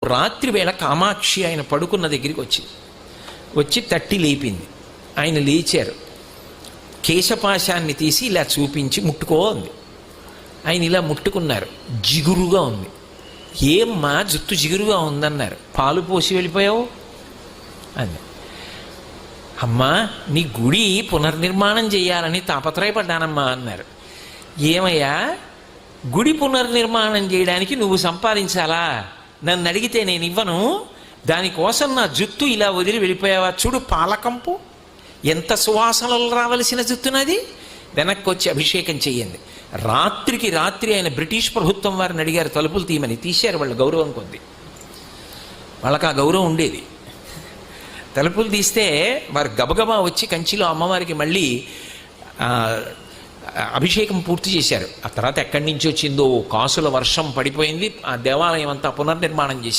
రాత్రి వేళ కామాక్షి ఆయన పడుకున్న దగ్గరికి వచ్చి తట్టి లేపింది. ఆయన లేచారు. కేశపాశాన్ని తీసి ఇలా చూపించి ముట్టుకో అంది. ఆయన ఇలా ముట్టుకున్నారు. జిగురుగా ఉంది. ఏమ్మా జుట్టు జిగురుగా ఉందన్నారు. పాలు పోసి వెళ్ళిపోయావు అంది. అమ్మా నీ గుడి పునర్నిర్మాణం చేయాలని తాపత్రయపడ్డానమ్మా అన్నారు. ఏమయ్యా గుడి పునర్నిర్మాణం చేయడానికి నువ్వు సంపాదించాలా? నన్ను అడిగితే నేను ఇవ్వను. దానికోసం నా జుట్టు ఇలా వదిలి వెళ్ళిపోయావా? చూడు పాలకంపు ఎంత సువాసనలు రావలసిన జుట్టునది. వెనక్కి వచ్చి అభిషేకం చెయ్యండి. రాత్రికి రాత్రి ఆయన బ్రిటిష్ ప్రభుత్వం వారిని అడిగారు తలుపులు తీయమని. తీశారు వాళ్ళు గౌరవం కొద్ది. వాళ్ళకి ఆ గౌరవం ఉండేది. తలుపులు తీస్తే వారు గబగబా వచ్చి కంచిలో అమ్మవారికి మళ్ళీ అభిషేకం పూర్తి చేశారు. ఆ తర్వాత ఎక్కడి నుంచి వచ్చిందో కాసుల వర్షం పడిపోయింది. ఆ దేవాలయం అంతా పునర్నిర్మాణం చేశారు.